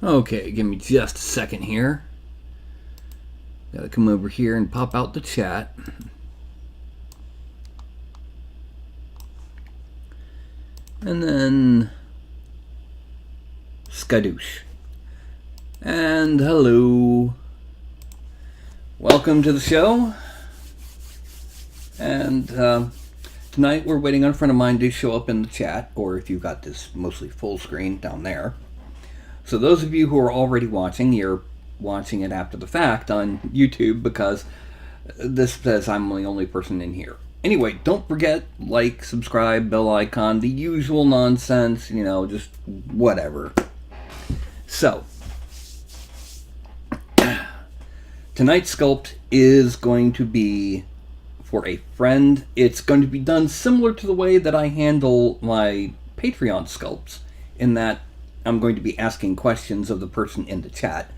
Okay, give me just a second here. Gotta come over here and pop out the chat. And then skadoosh. And hello. Welcome to the show. And tonight we're waiting on a friend of mine to show up in the chat, or if you've got this mostly full screen down there. So those of you who are already watching, you're watching it after the fact on YouTube because this says I'm the only person in here. Anyway, don't forget, like, subscribe, bell icon, the usual nonsense, just whatever. So, tonight's sculpt is going to be for a friend. It's going to be done similar to the way that I handle my Patreon sculpts, in that I'm going to be asking questions of the person in the chat.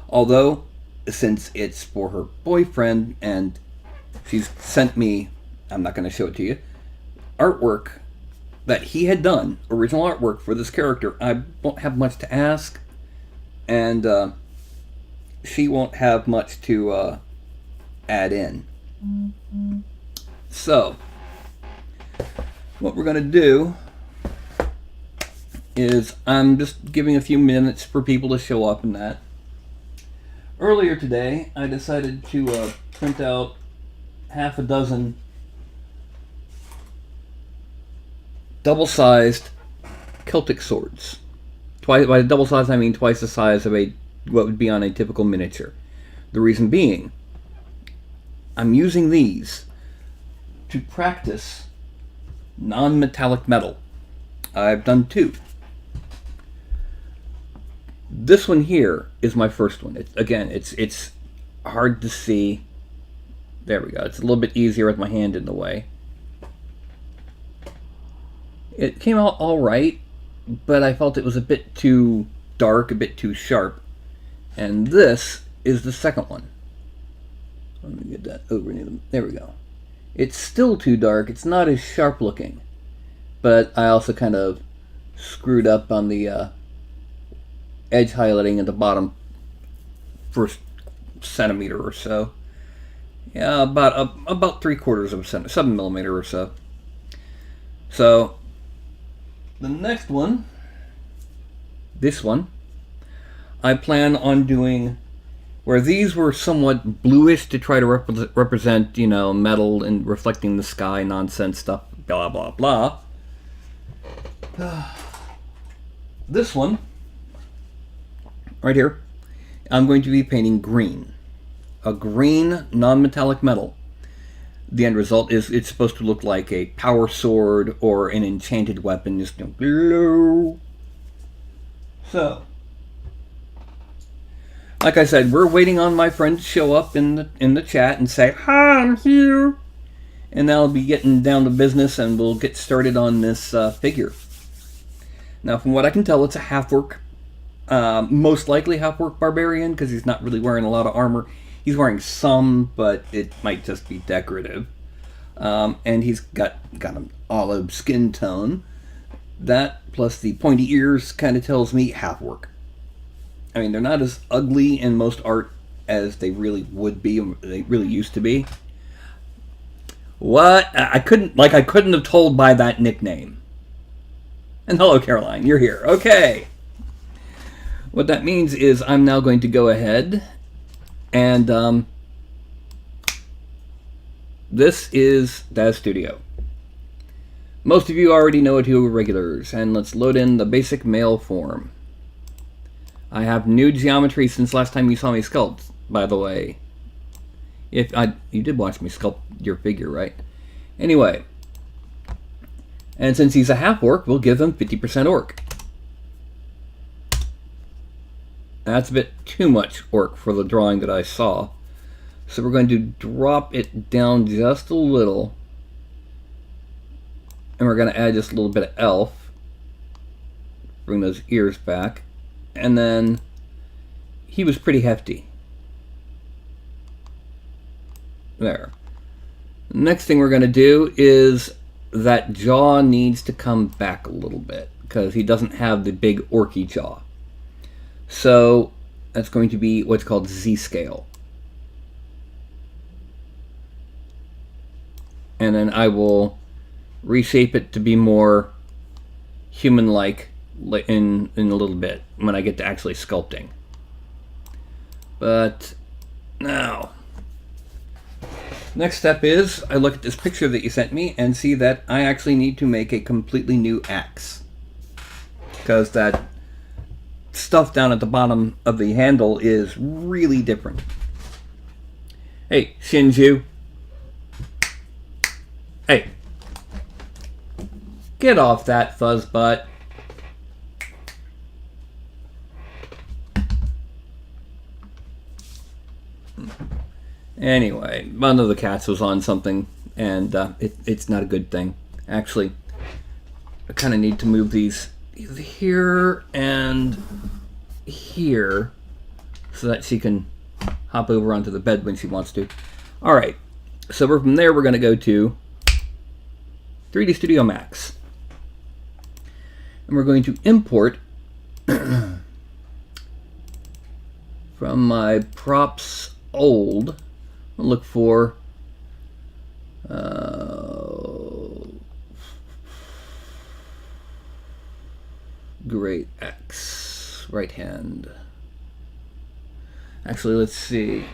Although, since it's for her boyfriend and she's sent me, I'm not going to show it to you, artwork that he had done, original artwork for this character, I won't have much to ask, and she won't have much to add in. So, what we're going to do is I'm just giving a few minutes for people to show up in that. Earlier today, I decided to print out half a dozen double-sized Celtic swords. By double size, I mean twice the size of what would be on a typical miniature. The reason being, I'm using these to practice non-metallic metal. I've done two. This one here is my first one. It's hard to see. There we go. It's a little bit easier with my hand in the way. It came out all right, but I felt it was a bit too dark, a bit too sharp. And this is the second one. Let me get that over near them. There we go. It's still too dark. It's not as sharp looking. But I also kind of screwed up on the edge highlighting at the bottom first centimeter or so. Yeah, about 3/4 of a centimeter, 7 millimeter or so. So the next one, this one, I plan on doing where these were somewhat bluish to try to represent, metal and reflecting the sky nonsense stuff, blah blah blah. This one right here, I'm going to be painting green. A green non-metallic metal. The end result is it's supposed to look like a power sword or an enchanted weapon. Just glow. So, like I said, we're waiting on my friend to show up in the chat and say, "Hi, I'm here," and I'll be getting down to business and we'll get started on this figure. Now, from what I can tell, it's a half-orc. Most likely half-orc barbarian, because he's not really wearing a lot of armor. He's wearing some, but it might just be decorative. And he's got an olive skin tone. That, plus the pointy ears, kind of tells me half-orc. I mean, they're not as ugly in most art as they really would be, they really used to be. What? I couldn't have told by that nickname. And hello, Caroline, you're here. Okay. What that means is I'm now going to go ahead and this is Daz Studio. Most of you already know it, who are regulars, and let's load in the basic male form. I have new geometry since last time you saw me sculpt, by the way. You did watch me sculpt your figure, right? Anyway, and since he's a half-orc, we'll give him 50% orc. That's a bit too much orc for the drawing that I saw. So we're going to drop it down just a little. And we're going to add just a little bit of elf. Bring those ears back. And then he was pretty hefty. There. Next thing we're going to do is that jaw needs to come back a little bit because he doesn't have the big orky jaw. So that's going to be what's called Z-scale. And then I will reshape it to be more human-like in a little bit when I get to actually sculpting. But now, next step is I look at this picture that you sent me and see that I actually need to make a completely new axe, because that stuff down at the bottom of the handle is really different. Hey, Shinju. Hey. Get off that fuzz butt. Anyway, one of the cats was on something, and it's not a good thing. Actually, I kind of need to move these here and here so that she can hop over onto the bed when she wants to. Alright, so from there we're going to go to 3D Studio Max. And we're going to import from my props old. I'll look for Great X, right hand. Actually, let's see.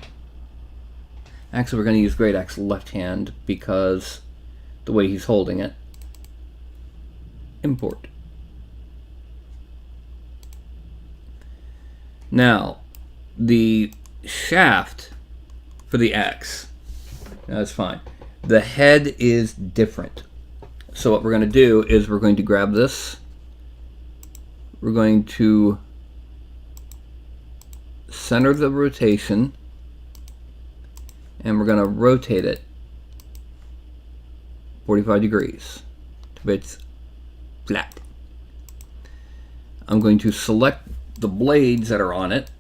Actually, we're going to use Great X left hand because the way he's holding it. Import. Now, the shaft for the X, that's fine. The head is different. So what we're going to do is we're going to grab this. We're going to center the rotation, and we're going to rotate it 45 degrees to its flat. I'm going to select the blades that are on it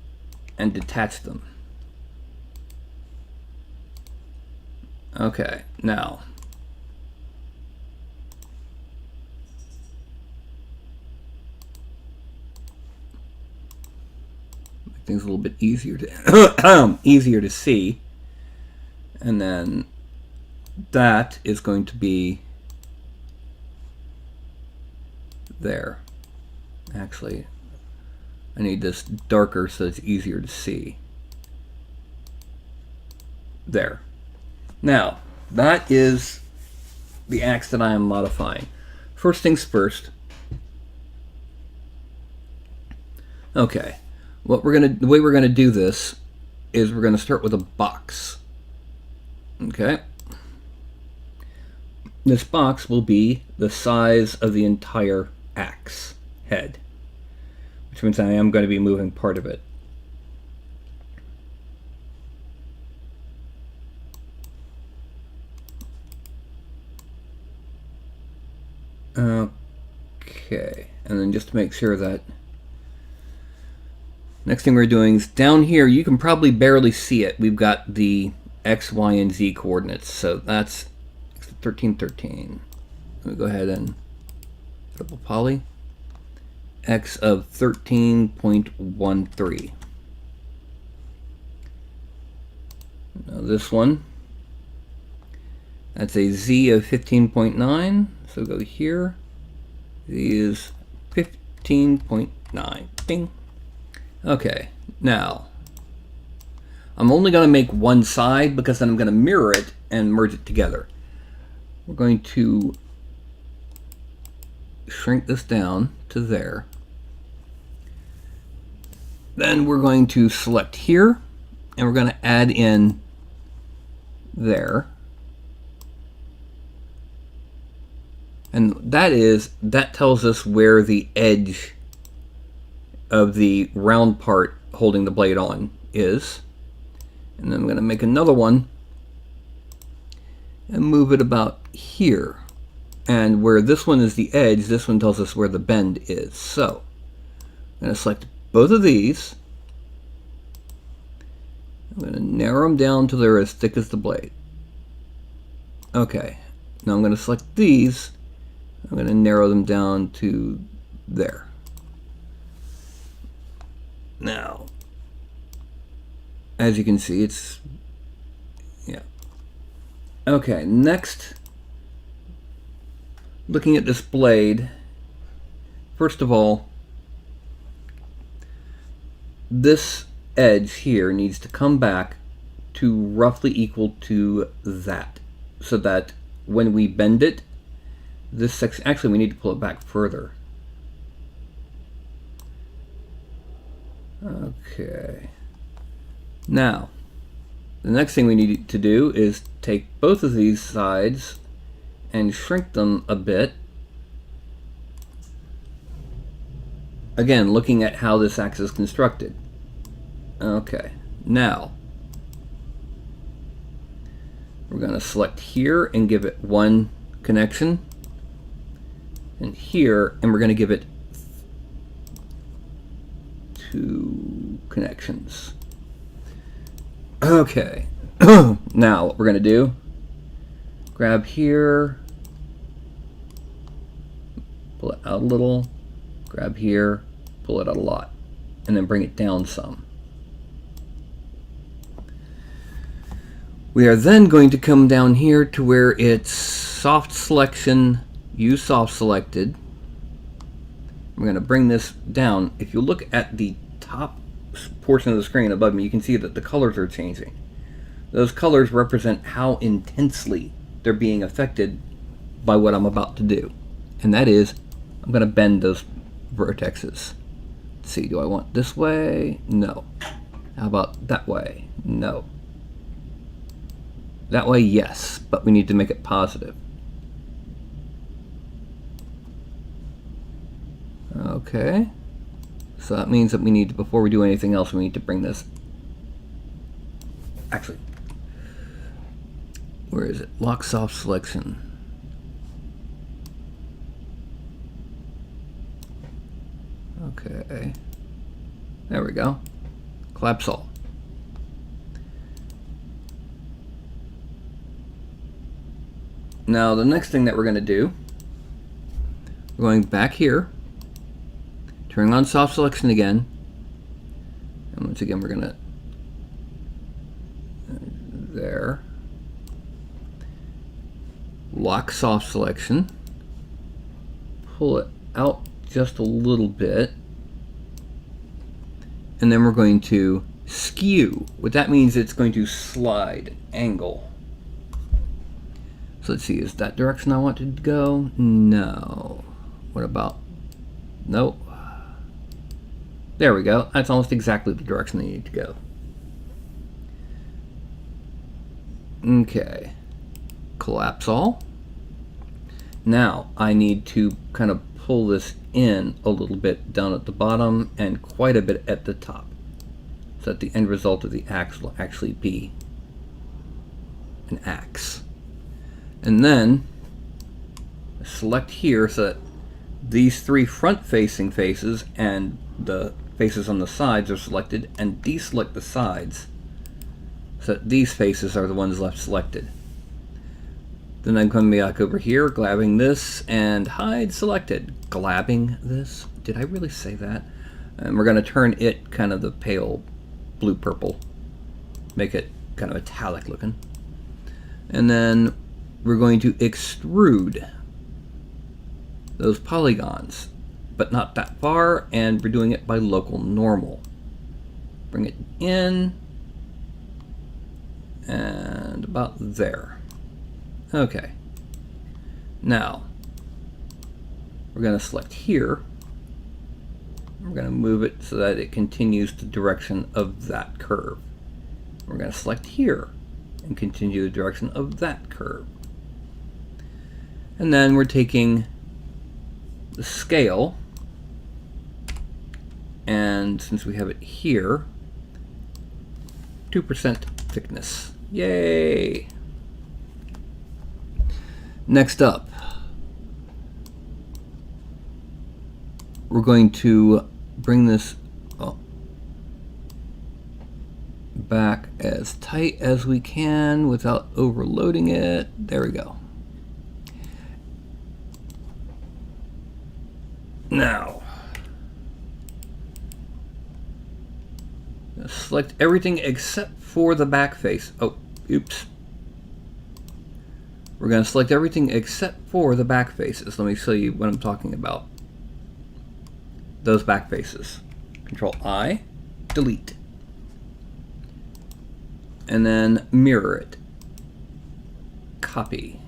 and detach them. Okay, now make things a little bit easier to easier to see, and then that is going to be there. Actually, I need this darker so it's easier to see. There. Now, that is the axe that I am modifying. First things first. Okay. The way we're gonna do this is we're gonna start with a box. Okay. This box will be the size of the entire axe head, which means I am going to be moving part of it. Okay, and then just to make sure that next thing we're doing is down here, you can probably barely see it. We've got the X, Y, and Z coordinates, so that's 1313. Let me go ahead and double poly. X of 13.13. Now this one, that's a Z of 15.9, so go here. Z is 15.9. Bing. Okay, now I'm only going to make one side because then I'm going to mirror it and merge it together. We're going to shrink this down to there. Then we're going to select here, and we're going to add in there. And that tells us where the edge of the round part holding the blade on is. And then I'm going to make another one and move it about here. And where this one is the edge, this one tells us where the bend is. So I'm going to select both of these. I'm going to narrow them down till they're as thick as the blade. Okay, now I'm going to select these. I'm going to narrow them down to there. Now, as you can see, it's, yeah. Okay, next, looking at this blade, first of all, this edge here needs to come back to roughly equal to that, so that when we bend it, this section, actually we need to pull it back further. Okay. Now, the next thing we need to do is take both of these sides and shrink them a bit. Again, looking at how this axe is constructed. Okay, now we're going to select here and give it one connection, and here, and we're going to give it 2 connections. Okay, now what we're going to do, grab here, pull it out a little, grab here, pull it out a lot, and then bring it down some. We are then going to come down here to where it's soft selection, use soft selected. We're going to bring this down. If you look at the top portion of the screen above me, you can see that the colors are changing. Those colors represent how intensely they're being affected by what I'm about to do. And that is, I'm going to bend those vertexes. Let's see, do I want this way? No. How about that way? No. That way, yes, but we need to make it positive. Okay. So that means that we need to, before we do anything else, we need to bring this, actually, where is it? Lock soft selection. Okay. There we go. Collapse all. Now the next thing that we're going to do, we're going back here, turning on soft selection again, and once again we're going to, there, lock soft selection, pull it out just a little bit, and then we're going to skew. What that means, it's going to slide, angle. So let's see, is that direction I want to go? No. What about, nope. There we go. That's almost exactly the direction I need to go. Okay. Collapse all. Now I need to kind of pull this in a little bit down at the bottom and quite a bit at the top, so that the end result of the axe will actually be an axe. And then select here so that these 3 front-facing faces and the faces on the sides are selected, and deselect the sides so that these faces are the ones left selected. Then I'm coming back over here, grabbing this, and hide selected. Grabbing this? Did I really say that? And we're going to turn it kind of the pale blue-purple. Make it kind of metallic looking. And then we're going to extrude those polygons, but not that far, and we're doing it by local normal. Bring it in, and about there. Okay. Now, we're going to select here. We're going to move it so that it continues the direction of that curve. We're going to select here and continue the direction of that curve. And then we're taking the scale, and since we have it here, 2% thickness. Yay! Next up, we're going to bring this back as tight as we can without overloading it. There we go. Now, Select everything except for the back face. Oh, oops. We're going to select everything except for the back faces. Let me show you what I'm talking about. Those back faces. Control I, delete. And then mirror it. Copy.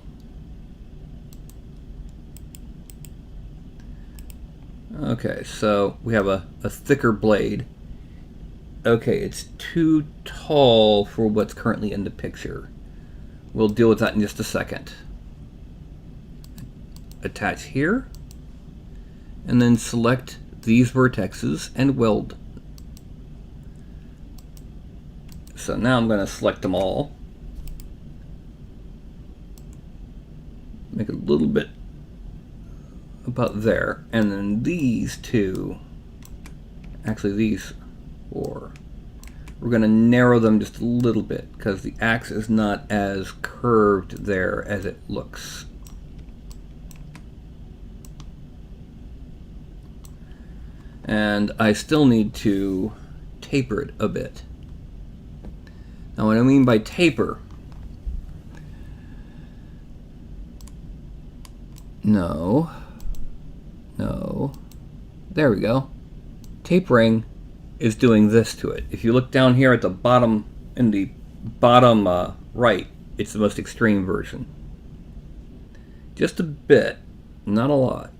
Okay, so we have a thicker blade. Okay, it's too tall for what's currently in the picture. We'll deal with that in just a second. Attach here, and then select these vertexes and weld. So now I'm going to select them all. Make it a little bit about there, and then these two, actually these four, we're going to narrow them just a little bit because the axe is not as curved there as it looks. And I still need to taper it a bit. Now what I mean by taper, no, there we go. Tapering is doing this to it. If you look down here at the bottom, in the bottom right, it's the most extreme version. Just a bit, not a lot.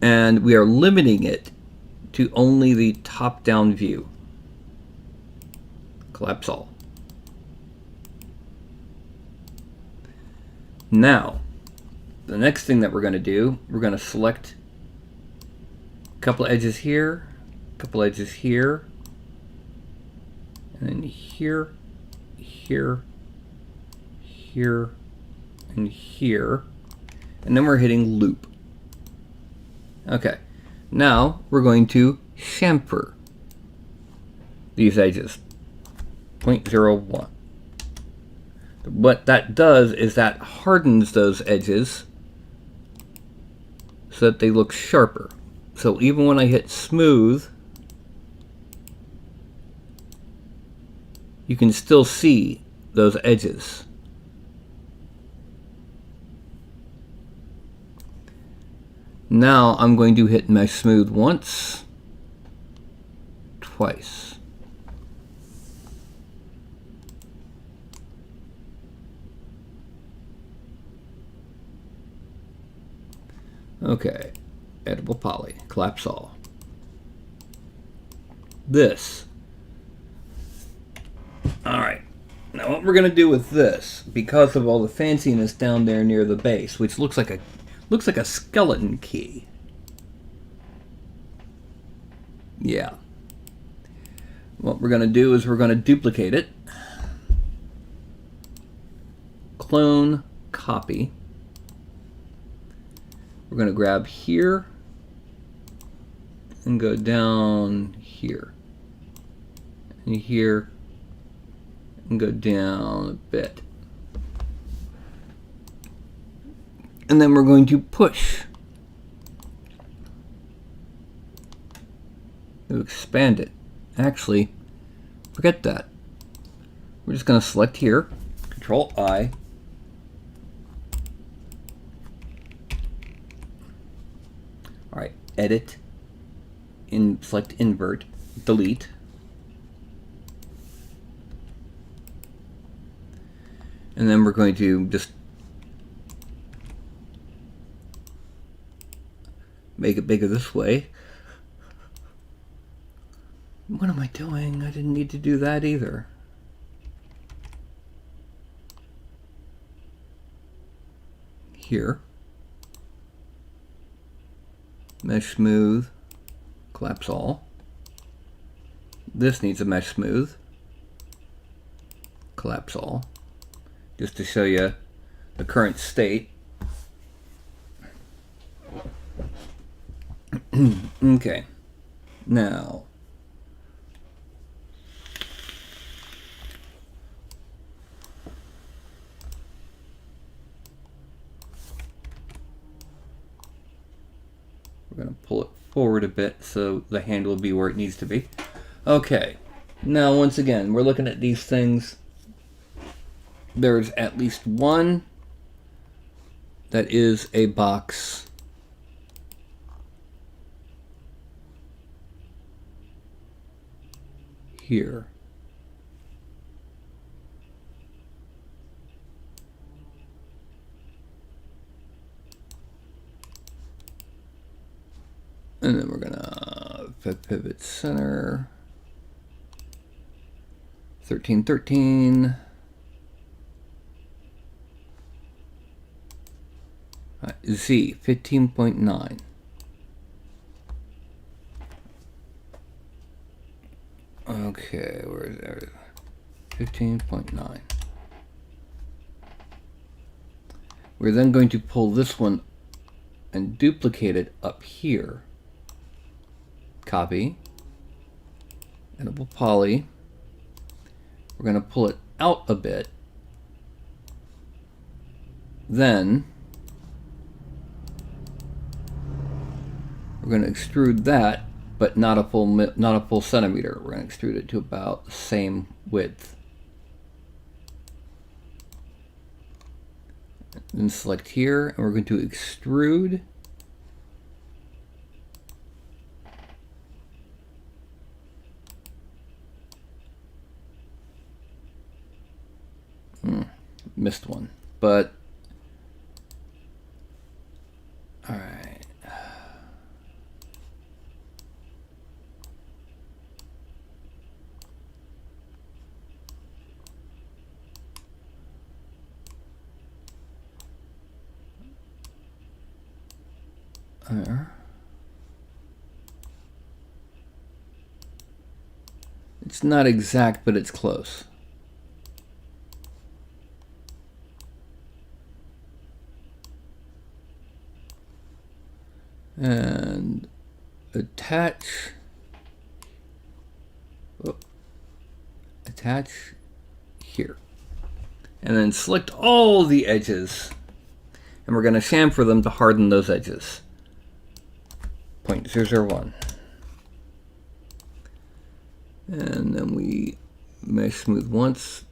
And we are limiting it to only the top-down view. Collapse all. Now, the next thing that we're going to do, we're going to select a couple edges here, a couple edges here, and then here, here, here, and here, and then we're hitting loop. Okay, now we're going to chamfer these edges, 0.01. What that does is that hardens those edges so that they look sharper. So even when I hit smooth, you can still see those edges. Now I'm going to hit mesh smooth once, twice. Okay, edible poly, collapse all. This. Alright, now what we're going to do with this, because of all the fanciness down there near the base, which looks like a skeleton key. Yeah. What we're going to do is we're going to duplicate it. Clone, copy. We're going to grab here and go down here and here and go down a bit. And then we're going to push to expand it. Actually, forget that. We're just going to select here, Control I. All right, edit, select invert, delete. And then we're going to just make it bigger this way. What am I doing? I didn't need to do that either. Here. Mesh smooth. Collapse all. This needs a mesh smooth. Collapse all. Just to show you the current state. Okay. Now, we're going to pull it forward a bit so the hand will be where it needs to be. Okay. Now, once again, we're looking at these things. There's at least one that is a box here. And then we're gonna pivot center 1313. Z 15.9. Okay, where is that? 15.9. We're then going to pull this one and duplicate it up here. Copy. Editable poly. We're going to pull it out a bit. Then we're going to extrude that, but not a full centimeter. We're going to extrude it to about the same width. Then select here, and we're going to extrude. Missed one, but all right. There. It's not exact, but it's close. And attach here, and then select all the edges, and we're going to chamfer them to harden those edges. 0.001, and then we mesh smooth once,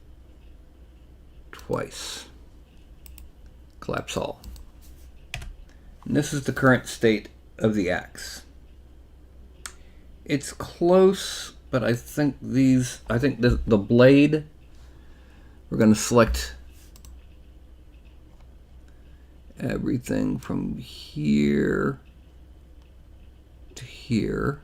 twice, collapse all. And this is the current state of the axe. It's close, but I think the blade, we're going to select everything from here to here.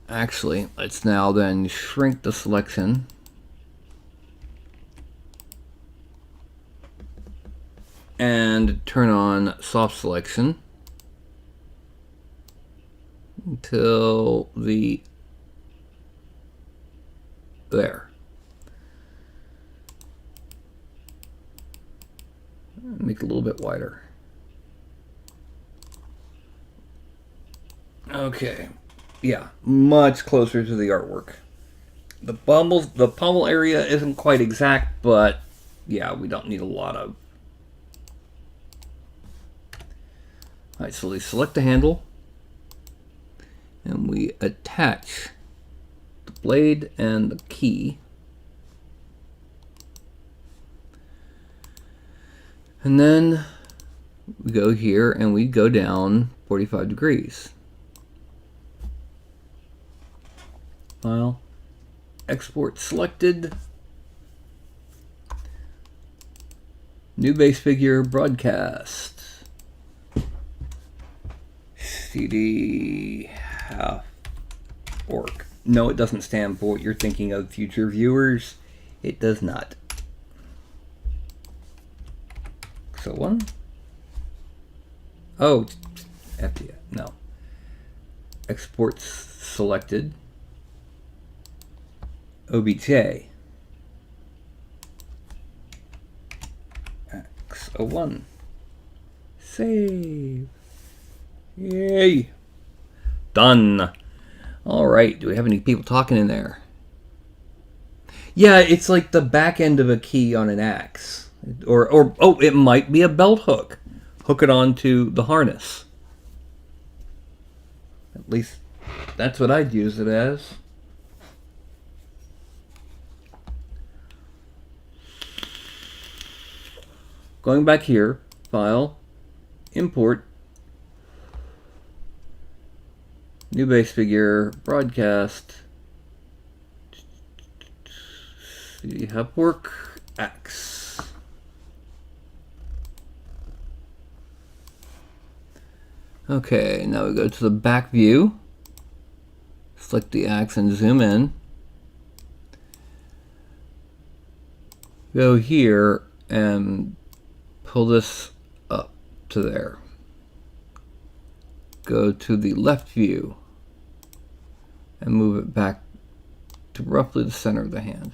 Actually, let's now then shrink the selection. And turn on soft selection until there. Make it a little bit wider. Okay, yeah, much closer to the artwork. The pommel area isn't quite exact, but yeah, we don't need a lot of. All right, so we select the handle, and we attach the blade and the key. And then we go here and we go down 45 degrees. File, export selected, new base figure broadcast. CD half orc. No, it doesn't stand for what you're thinking of, future viewers. It does not. So one. Oh, FDF. No. Exports selected. OBJ. X01. Save. Yay. Done. All right. Do we have any people talking in there? Yeah, it's like the back end of a key on an axe. Or oh, it might be a belt hook. hook it onto the harness. At least that's what I'd use it as. Going back here, File, Import, New Base Figure, Broadcast, CD Hub Work, X. Okay, now we go to the back view, select the axe and zoom in. Go here and pull this up to there. Go to the left view and move it back to roughly the center of the hand.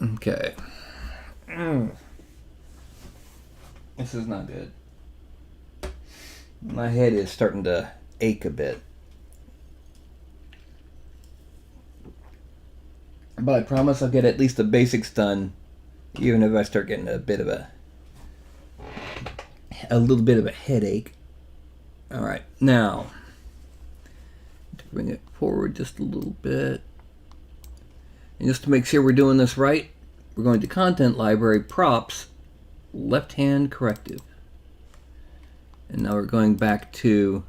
Okay. This is not good. My head is starting to ache a bit. But I promise I'll get at least the basics done, even if I start getting a little bit of a headache. Alright, now, to bring it forward just a little bit. And just to make sure we're doing this right, we're going to Content Library, Props, Left Hand Corrective. And now we're going back to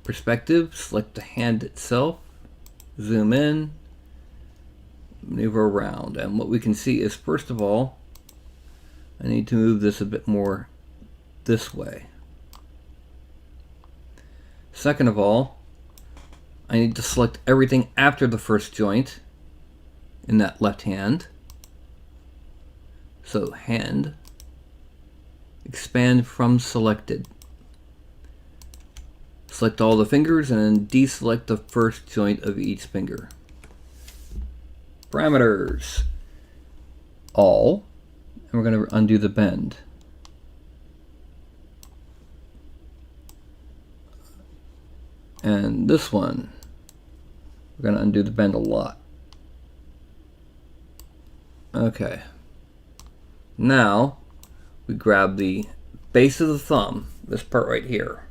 Perspective, select the hand itself, zoom in, maneuver around. And what we can see is, first of all, I need to move this a bit more this way. Second of all, I need to select everything after the first joint in that left hand. So hand, expand from selected. Select all the fingers and then deselect the first joint of each finger. Parameters, all, and we're going to undo the bend. And this one, we're going to undo the bend a lot. Okay. Now, we grab the base of the thumb, this part right here,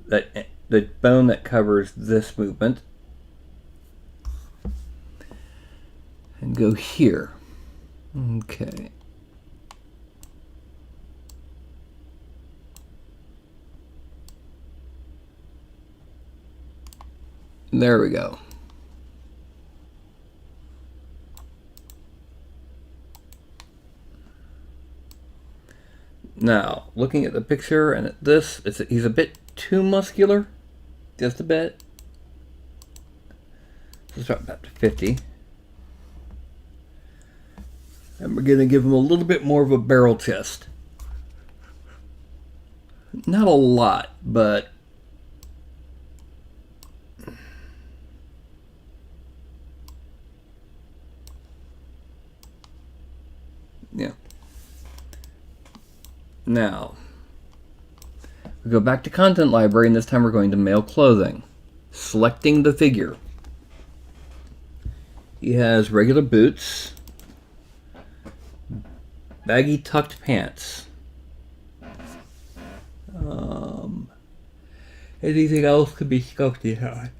the bone that covers this movement, and go here. Okay. There we go. Now, looking at the picture and at this, he's a bit too muscular, just a bit. Let's drop back to 50. And we're going to give him a little bit more of a barrel chest. Not a lot, but yeah. Now, we go back to Content Library, and this time we're going to Male Clothing. Selecting the figure. He has regular boots, baggy tucked pants. Anything else could be sculpted on.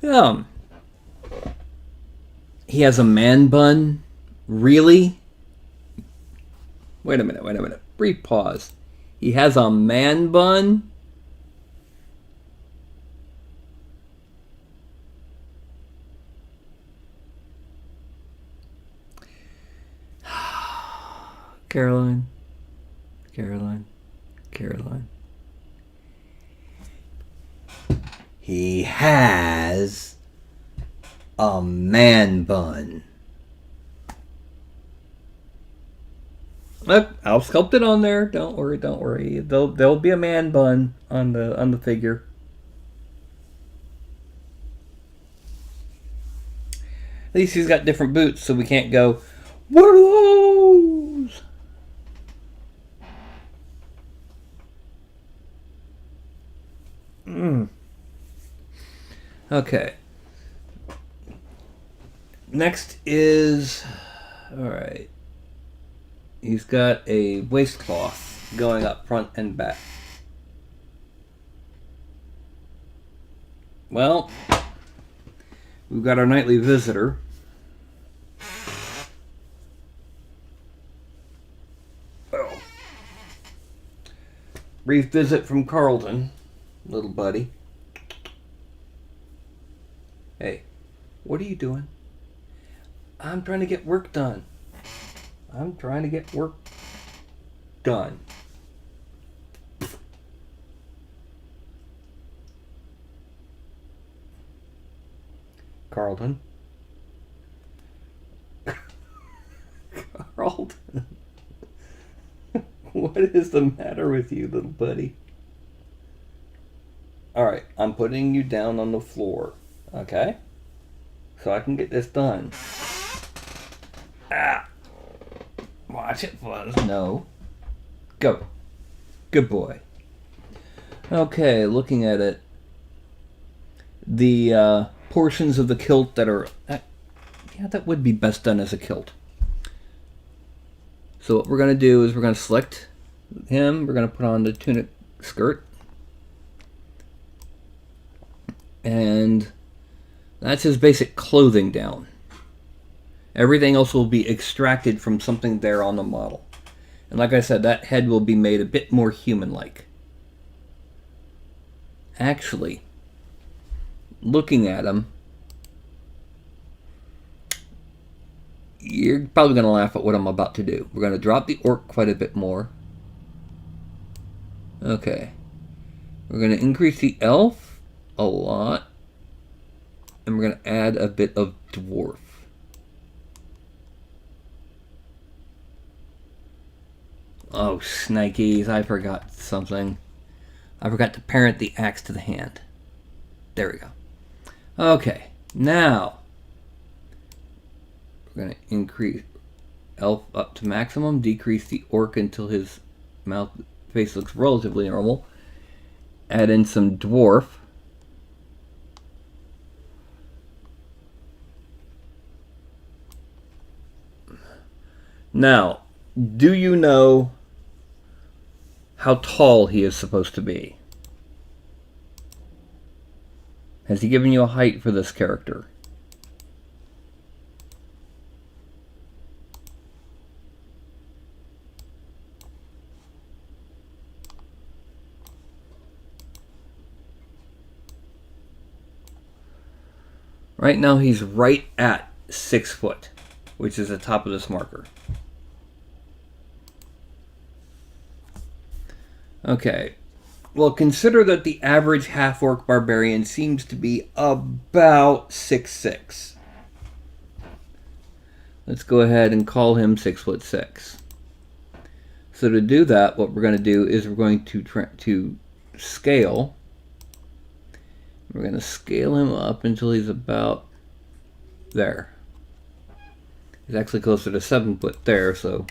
Yeah. He has a man bun. Really? Wait a minute. Brief pause. He has a man bun? Caroline. He has a man bun. Look, I'll sculpt it on there. Don't worry. There'll be a man bun on the figure. At least he's got different boots, so we can't go, what are those? Okay. Next is, all right. He's got a waistcloth going up front and back. Well, we've got our nightly visitor. Oh. Brief visit from Carlton, little buddy. Hey, what are you doing? I'm trying to get work done. I'm trying to get work done. Carlton. Carlton. What is the matter with you, little buddy? Alright, I'm putting you down on the floor. Okay? So I can get this done. Ah! Watch it, Fuzz. No. Go. Good boy. Okay, looking at it. The portions of the kilt that are... yeah, that would be best done as a kilt. So what we're going to do is we're going to select him. We're going to put on the tunic skirt. And that's his basic clothing down. Everything else will be extracted from something there on the model. And like I said, that head will be made a bit more human-like. Actually, looking at him, you're probably going to laugh at what I'm about to do. We're going to drop the orc quite a bit more. Okay. We're going to increase the elf a lot. And we're going to add a bit of dwarf. Oh, snikes, I forgot something. I forgot to parent the axe to the hand. There we go. Okay, now we're going to increase elf up to maximum, decrease the orc until his face looks relatively normal. Add in some dwarf. Now, do you know how tall he is supposed to be? Has he given you a height for this character? Right now he's right at 6 foot, which is the top of this marker. Okay, well, consider that the average half-orc barbarian seems to be about 6'6". Let's go ahead and call him 6'6". So to do that, what we're going to do is we're going to scale. We're going to scale him up until he's about there. He's actually closer to 7 foot there, so...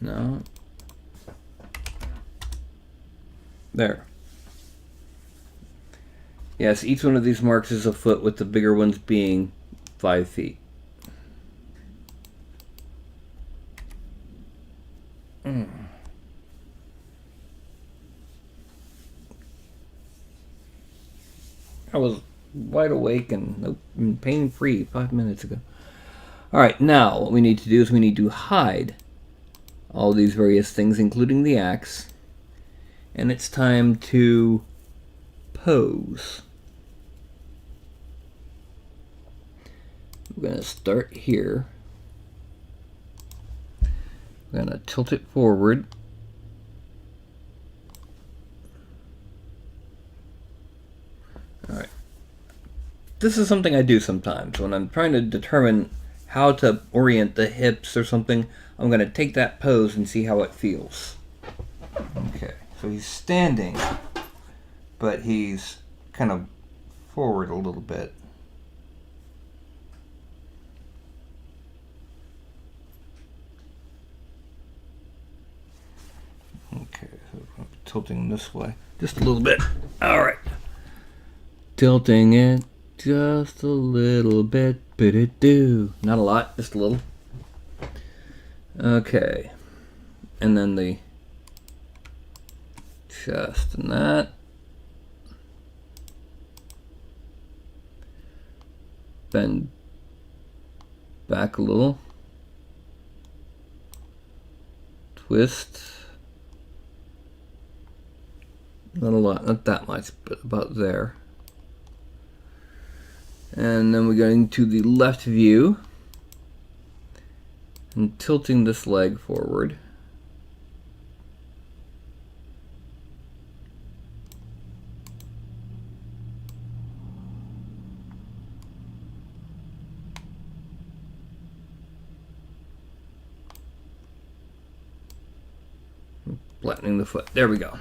no... there. Yes, each one of these marks is a foot, with the bigger ones being 5 feet. I was wide awake and pain-free 5 minutes ago. Alright, now what we need to do is we need to hide all these various things, including the axe. And it's time to pose. We're going to start here. We're going to tilt it forward. Alright. This is something I do sometimes. When I'm trying to determine how to orient the hips or something, I'm going to take that pose and see how it feels. Okay. So he's standing, but he's kind of forward a little bit. Okay, so I'm tilting this way just a little bit. All right. Tilting it just a little bit, but it do. Not a lot, just a little. Okay. And then the chest and that. Bend back a little. Twist. Not a lot, not that much, but about there. And then we're going to the left view and tilting this leg forward. Flattening the foot. There we go.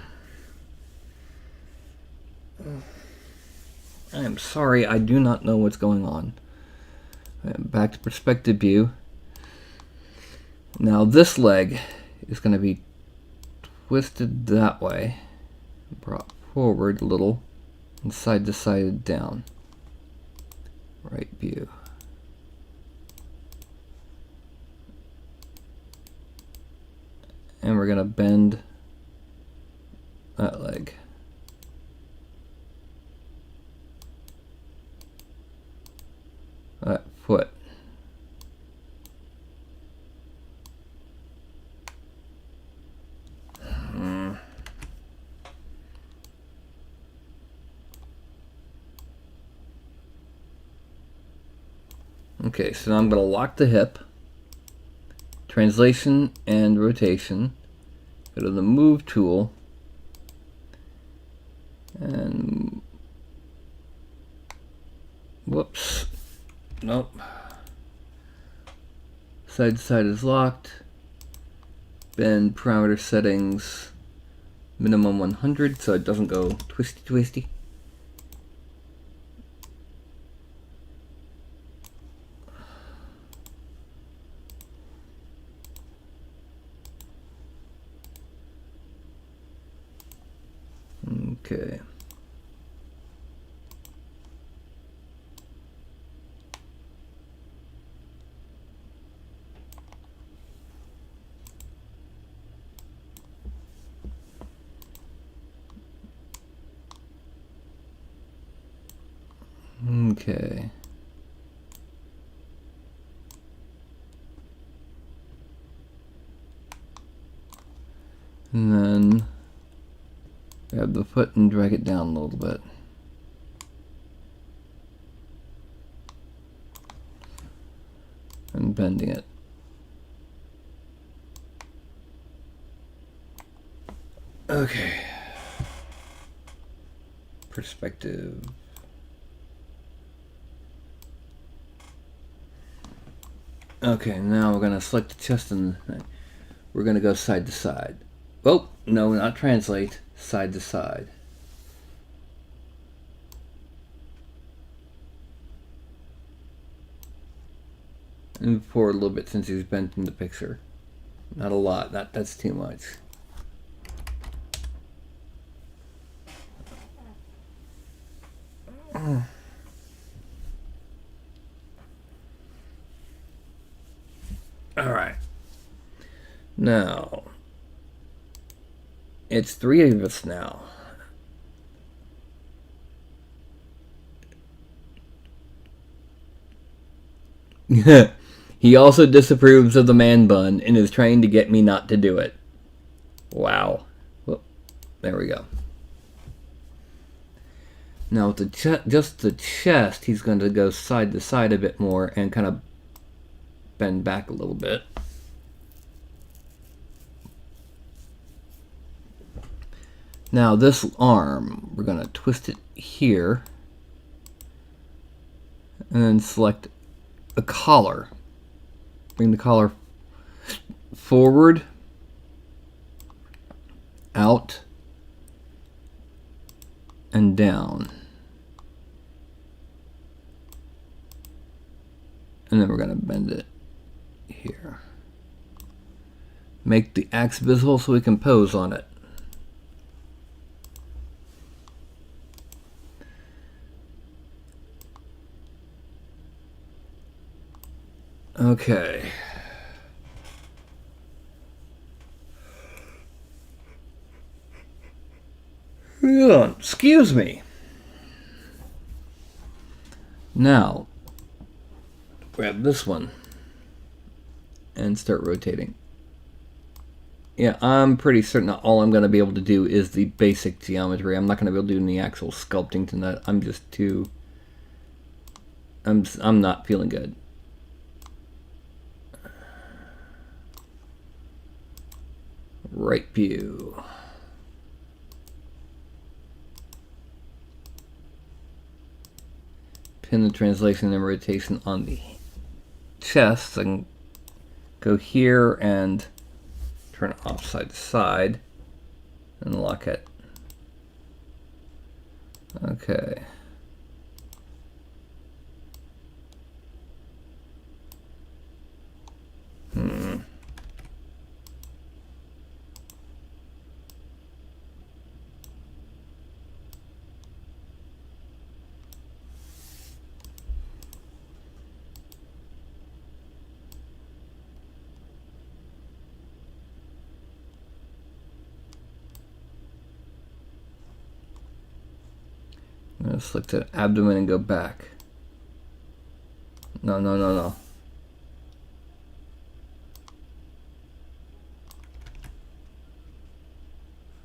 I am sorry, I do not know what's going on. Back to perspective view. Now this leg is going to be twisted that way, brought forward a little, and side to side down. Right view. And we're going to bend that leg. That foot. Okay, so now I'm going to lock the hip. Translation and rotation. Go to the move tool. And whoops. Nope. Side to side is locked. Bend parameter settings minimum 100 so it doesn't go twisty. Okay. Okay. And then grab the foot and drag it down a little bit. And bending it. Okay. Perspective. Okay, now we're going to select the chest and we're going to go side to side. Oh, no, not translate. Side to side. And forward a little bit since he's bent in the picture. Not a lot. That's too much. All right. Now, it's three of us now. He also disapproves of the man bun and is trying to get me not to do it. Wow. Well, there we go. Now with just the chest, he's going to go side to side a bit more and kind of bend back a little bit. Now this arm, we're going to twist it here and then select a collar. Bring the collar forward, out, and down. And then we're going to bend it here. Make the axe visible so we can pose on it. Okay. Excuse me. Now, grab this one and start rotating. Yeah, I'm pretty certain that all I'm going to be able to do is the basic geometry. I'm not going to be able to do any actual sculpting tonight. I'm just too... I'm not feeling good. Right view. Pin the translation and rotation on the chest. So I can go here and turn it off side to side and lock it. Okay. I'm going to select the abdomen and go back. No, no, no, no.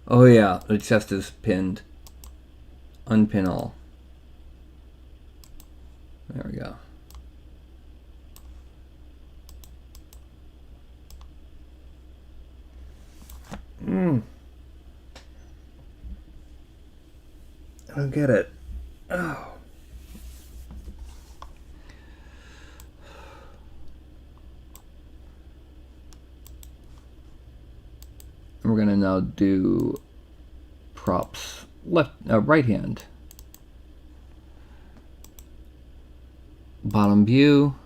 Oh yeah, the chest is pinned. Unpin all. There we go. I don't get it. Oh. We're gonna now do props. Right hand. Bottom view.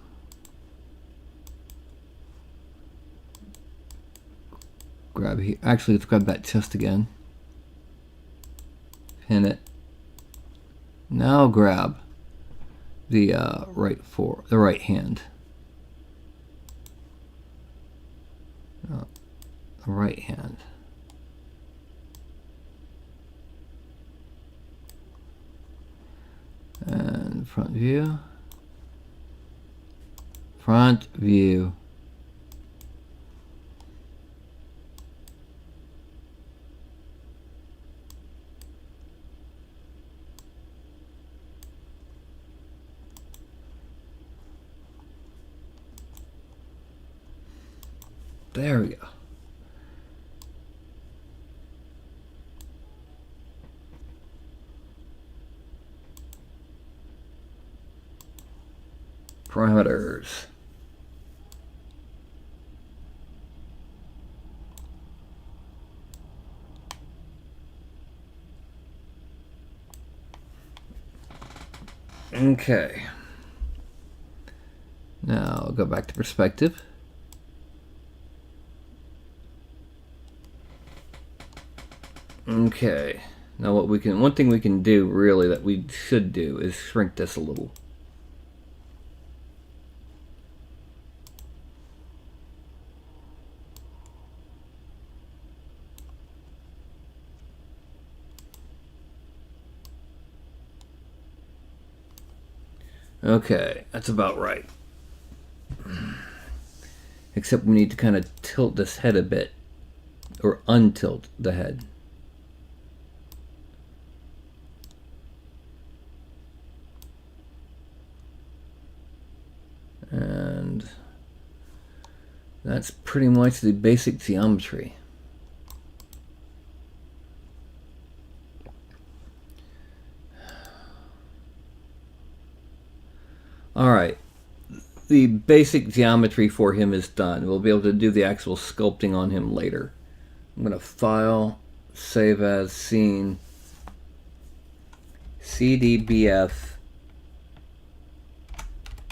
Grab here. Actually, let's grab that chest again. Pin it. Now grab the right hand. The right hand. And front view. Front view. There we go. Parameters. Okay. Now I'll go back to perspective. Okay. Now one thing we can do really that we should do is shrink this a little. Okay, that's about right. Except we need to kind of tilt this head a bit, or untilt the head. And that's pretty much the basic geometry. Alright, the basic geometry for him is done. We'll be able to do the actual sculpting on him later. I'm going to file, save as scene, CDBF,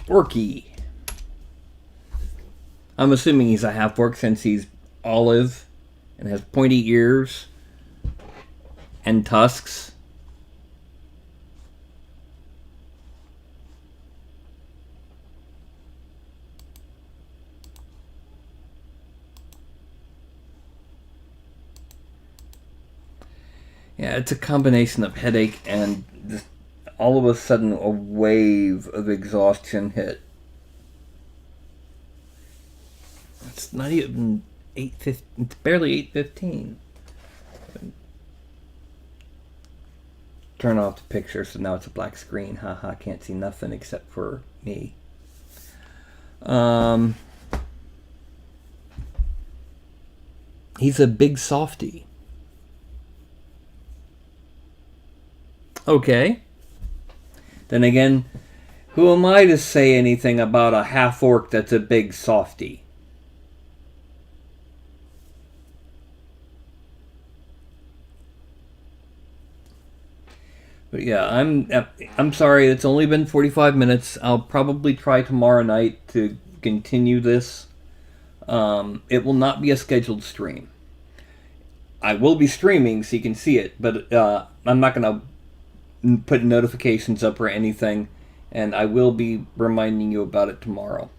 orky. I'm assuming he's a half-orc since he's olive and has pointy ears and tusks. Yeah, it's a combination of headache and just all of a sudden a wave of exhaustion hit. It's not even 8:15. It's barely 8:15. Turn off the picture, so now it's a black screen. Haha, can't see nothing except for me. He's a big softy. Okay. Then again, who am I to say anything about a half-orc that's a big softy? But yeah, I'm sorry. It's only been 45 minutes. I'll probably try tomorrow night to continue this. It will not be a scheduled stream. I will be streaming so you can see it, but I'm not going to put notifications up or anything, and I will be reminding you about it tomorrow.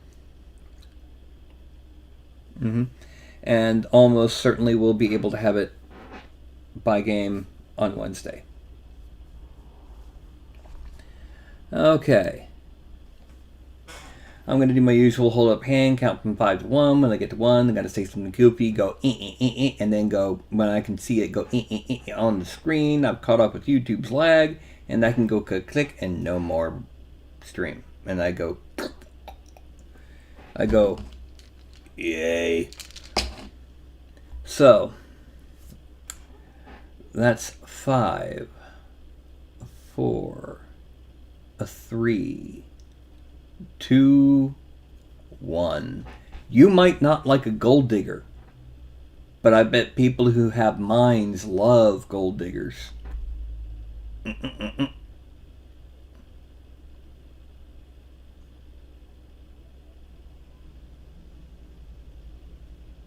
And almost certainly we'll be able to have it by game on Wednesday. Okay. I'm going to do my usual hold up hand, count from 5 to 1. When I get to 1, I got to say something goofy, go and then go, when I can see it, go on the screen. I've caught up with YouTube's lag, and I can go click and no more stream. And I go, yay. So, that's 5, 4, 3, 2, 1. You might not like a gold digger, but I bet people who have minds love gold diggers.